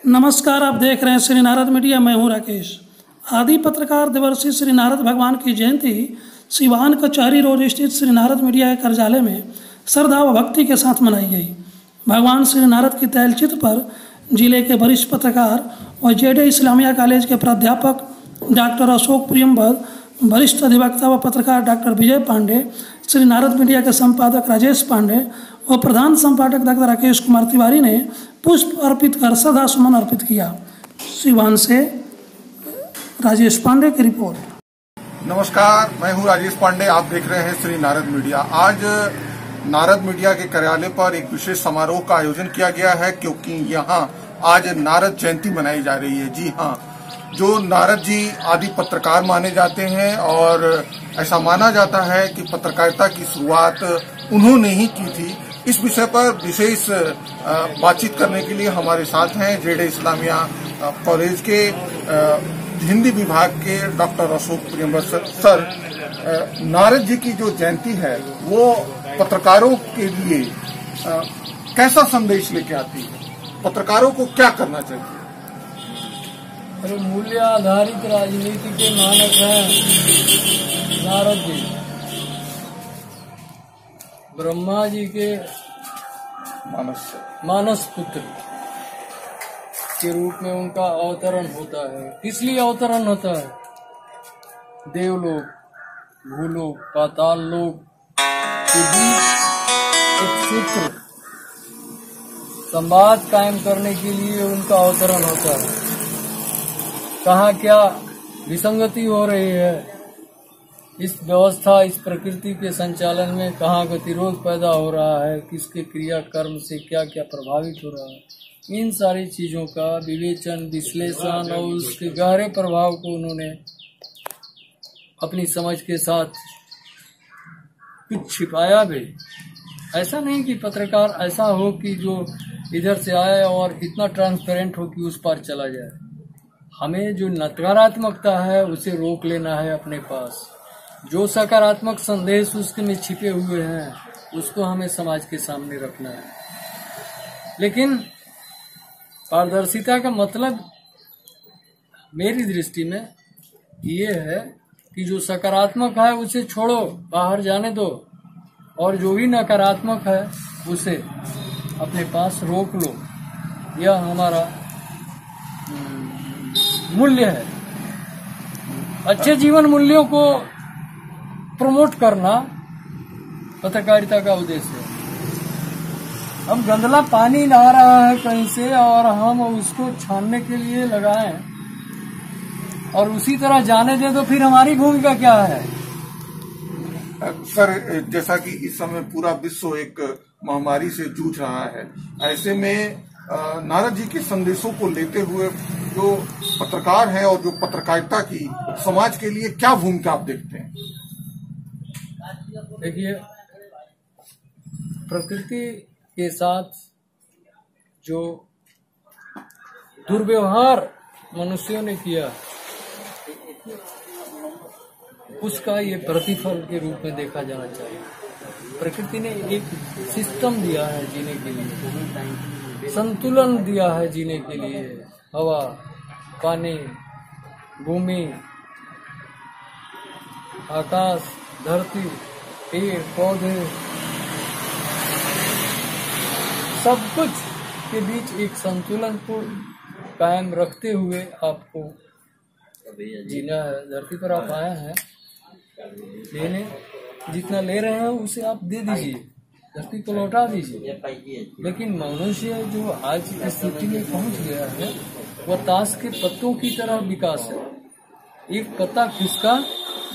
नमस्कार, आप देख रहे हैं श्री नारद मीडिया। मैं हूं राकेश। आदि पत्रकार देवर्षि श्री नारद भगवान की जयंती सिवान कचहरी रोड स्थित श्री नारद मीडिया के कार्यालय में श्रद्धा व भक्ति के साथ मनाई गई। भगवान श्री नारद की तैलचित्र पर जिले के वरिष्ठ पत्रकार व जेडे इस्लामिया कॉलेज के प्राध्यापक डॉक्टर अशोक प्रियमवद, वरिष्ठ अधिवक्ता व पत्रकार डॉक्टर विजय पांडे, श्री नारद मीडिया के संपादक राजेश पांडे व प्रधान संपादक डॉक्टर राकेश कुमार तिवारी ने पुष्प अर्पित कर श्रद्धा सुमन अर्पित किया। सिवान से राजेश पांडे की रिपोर्ट। नमस्कार, मैं हूं राजेश पांडे। आप देख रहे हैं श्री नारद मीडिया। आज नारद मीडिया के कार्यालय पर एक विशेष समारोह का आयोजन किया गया है, क्योंकि यहां आज नारद जयंती मनाई जा रही है। जी हां, जो नारद जी आदि पत्रकार माने जाते हैं और ऐसा माना जाता है कि पत्रकारिता की शुरुआत उन्होंने ही की थी। इस विषय पर विशेष बातचीत करने के लिए हमारे साथ हैं जेडे इस्लामिया कॉलेज के हिंदी विभाग के डॉक्टर अशोक प्रियमवद सर। नारद जी की जो जयंती है वो पत्रकारों के लिए कैसा संदेश लेके आती है? पत्रकारों को क्या करना चाहिए? अरे मूल्य आधारित राजनीति के मानक हैं नारद जी। ब्रह्मा जी के मानस पुत्र के रूप में उनका अवतरण होता है। किस लिए अवतरण होता है? देवलोक, भूलोक, पाताल लोक के बीच एक सूत्र संवाद कायम करने के लिए उनका अवतरण होता है। कहाँ क्या विसंगति हो रही है इस व्यवस्था, इस प्रकृति के संचालन में, कहाँ गतिरोध पैदा हो रहा है, किसके क्रिया कर्म से क्या क्या प्रभावित हो रहा है, इन सारी चीजों का विवेचन, विश्लेषण और उसके गहरे प्रभाव को उन्होंने अपनी समझ के साथ कुछ छिपाया भी। ऐसा नहीं कि पत्रकार ऐसा हो कि जो इधर से आए और इतना ट्रांसपेरेंट हो कि उस पार चला जाए। हमें जो नकारात्मकता है उसे रोक लेना है अपने पास। जो सकारात्मक संदेश उसके में छिपे हुए हैं उसको हमें समाज के सामने रखना है। लेकिन पारदर्शिता का मतलब मेरी दृष्टि में ये है कि जो सकारात्मक है उसे छोड़ो, बाहर जाने दो, और जो भी नकारात्मक है उसे अपने पास रोक लो। यह हमारा मूल्य है। अच्छे जीवन मूल्यों को प्रमोट करना पत्रकारिता का उद्देश्य है। हम गंदला पानी ला रहा है कहीं से और हम उसको छानने के लिए लगाएं और उसी तरह जाने दें, तो फिर हमारी भूमिका क्या है? सर, जैसा कि इस समय पूरा विश्व एक महामारी से जूझ रहा है, ऐसे में नारद जी के संदेशों को लेते हुए जो पत्रकार हैं और जो पत्रकारिता की समाज के लिए क्या भूमिका आप देखते हैं? देखिए, प्रकृति के साथ जो दुर्व्यवहार मनुष्यों ने किया उसका ये प्रतिफल के रूप में देखा जाना चाहिए। प्रकृति ने एक सिस्टम दिया है जीने के लिए, संतुलन दिया है जीने के लिए। हवा, पानी, भूमि, आकाश, धरती, पेड़ पौधे, सब कुछ के बीच एक संतुलन को कायम रखते हुए आपको जीना है। धरती पर आप आए हैं लेने, जितना ले रहे हैं उसे आप दे दीजिए, धरती को लौटा दीजिए। लेकिन मनुष्य जो आज इस स्थिति में पहुंच गया है वह ताश के पत्तों की तरह विकास है। एक पत्ता खिसका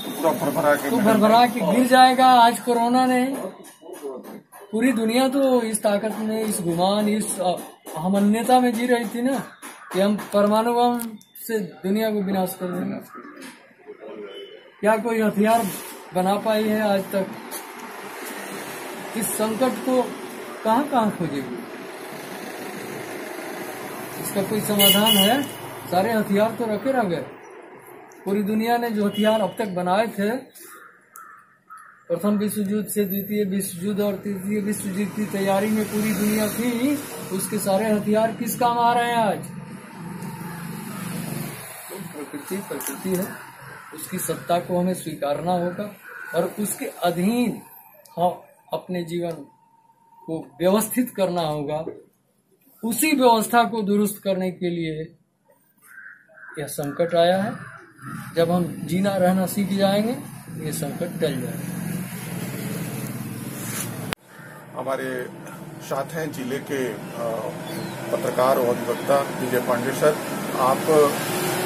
तो भरभरा के गिर जाएगा। आज कोरोना ने पूरी दुनिया तो इस ताकत में, इस गुमान, इस अहमन्यता में जी रही थी ना कि हम परमाणु बम से दुनिया को विनाश कर देंगे। क्या कोई हथियार बना पाई है आज तक? इस संकट को कहाँ कहाँ खोजेगी? इसका कोई समाधान है? सारे हथियार तो रखे रह गए। पूरी दुनिया ने जो हथियार अब तक बनाए थे, प्रथम विश्व युद्ध से द्वितीय विश्व युद्ध और तृतीय विश्व युद्ध की तैयारी में पूरी दुनिया थी, उसके सारे हथियार किस काम आ रहे हैं आज? प्रकृति है, उसकी सत्ता को हमें स्वीकारना होगा और उसके अधीन हम अपने जीवन को व्यवस्थित करना होगा। उसी व्यवस्था को दुरुस्त करने के लिए यह संकट आया है। जब हम जीना रहना सीख जाएंगे, ये संकट टल जाएगा। हमारे साथ हैं जिले के पत्रकार और अधिवक्ता विजय पांडे सर। आप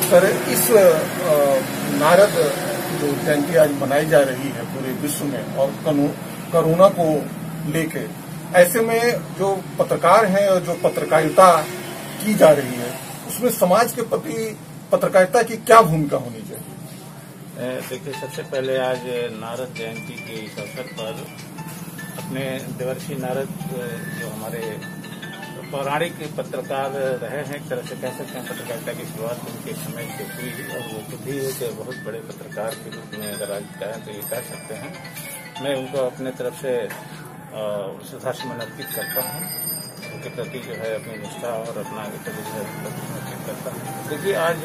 सर, इस नारद जो जयंती आज मनाई जा रही है पूरे विश्व में और कोरोना को लेके, ऐसे में जो पत्रकार हैं और जो पत्रकारिता की जा रही है, उसमें समाज के प्रति पत्रकारिता की क्या भूमिका होनी चाहिए? देखिए, सबसे पहले आज नारद जयंती के इस अवसर पर अपने देवर्षि नारद जो हमारे पौराणिक पत्रकार रहे हैं, एक तरह से कह सकते हैं पत्रकारिता की शुरुआत उनके समय से हुई और वो खुद ही एक बहुत बड़े पत्रकार के रूप में अगर आज कहें तो ये कह सकते हैं। मैं उनको अपने तरफ से श्रद्धासुमन अर्पित करता हूँ, उनके प्रति जो है अपनी निष्ठा और अपना अर्पित करता हूँ। देखिए, आज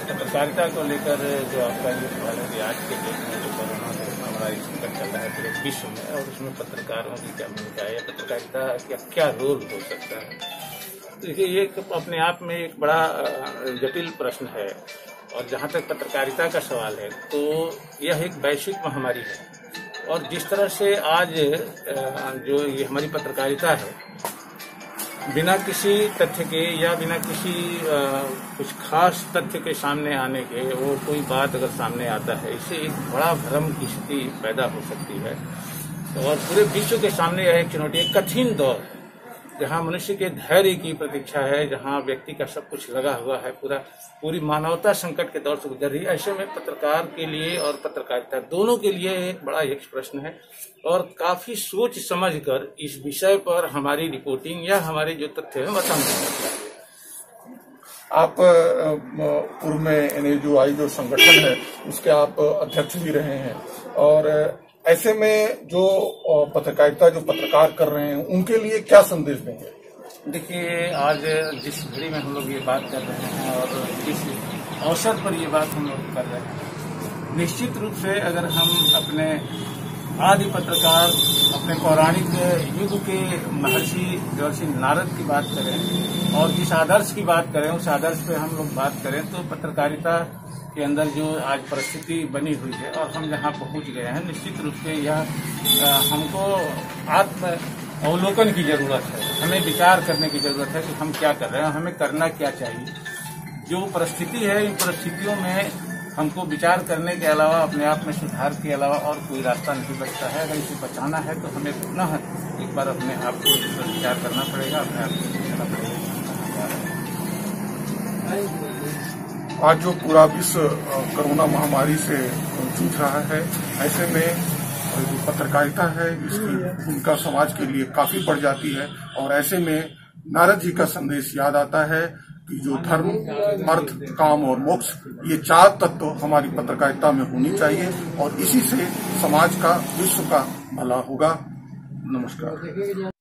पत्रकारिता को लेकर जो आपका ये सवाल है कि आज के डेट में जो कोरोना हमारा संकट चल रहा है पूरे विश्व में, और उसमें पत्रकारों की क्या भूमिका है या पत्रकारिता का क्या रोल हो सकता है। देखिए, ये अपने आप में एक बड़ा जटिल प्रश्न है, और जहाँ तक पत्रकारिता का सवाल है तो यह एक वैश्विक महामारी है। और जिस तरह से आज जो ये हमारी पत्रकारिता है, बिना किसी तथ्य के या बिना किसी कुछ खास तथ्य के सामने आने के वो कोई बात अगर सामने आता है, इससे एक बड़ा भ्रम की स्थिति पैदा हो सकती है। और पूरे विश्व के सामने यह एक चुनौती, एक कठिन दौर है जहां मनुष्य के धैर्य की प्रतीक्षा है, जहां व्यक्ति का सब कुछ लगा हुआ है, पूरी मानवता संकट के दौर से गुजर रही है। ऐसे में पत्रकार के लिए और पत्रकारिता दोनों के लिए एक बड़ा एक प्रश्न है, और काफी सोच समझ कर इस विषय पर हमारी रिपोर्टिंग या हमारे जो तथ्य है बताना चाहिए। आप पूर्व में NAJOI जो संगठन है उसके आप अध्यक्ष भी रहे हैं, और ऐसे में जो पत्रकारिता जो पत्रकार कर रहे हैं उनके लिए क्या संदेश देंगे? देखिए, आज जिस घड़ी में हम लोग ये बात कर रहे हैं और जिस अवसर पर ये बात हम लोग कर रहे हैं, निश्चित रूप से अगर हम अपने आदि पत्रकार, अपने पौराणिक युग के महर्षि देवर्षि नारद की बात करें और जिस आदर्श की बात करें, उस आदर्श पे हम लोग बात करें, तो पत्रकारिता के अंदर जो आज परिस्थिति बनी हुई है और हम जहाँ पहुँच गए हैं, निश्चित रूप से यह हमको आत्म अवलोकन की जरूरत है। हमें विचार करने की जरूरत है कि हम क्या कर रहे हैं, हमें करना क्या चाहिए। जो परिस्थिति है, इन परिस्थितियों में हमको विचार करने के अलावा, अपने आप में सुधार के अलावा और कोई रास्ता नहीं बचता है। अगर इसे बचाना है तो हमें पुनः एक बार अपने आप को इस पर विचार करना पड़ेगा, अपने आप को सोचना पड़ेगा। आज जो पूरा विश्व कोरोना महामारी से जूझ रहा है, ऐसे में जो पत्रकारिता है इसकी भूमिका समाज के लिए काफी बढ़ जाती है, और ऐसे में नारद जी का संदेश याद आता है कि जो धर्म, अर्थ, काम और मोक्ष, ये 4 तत्व हमारी पत्रकारिता में होनी चाहिए, और इसी से समाज का, विश्व का भला होगा। नमस्कार।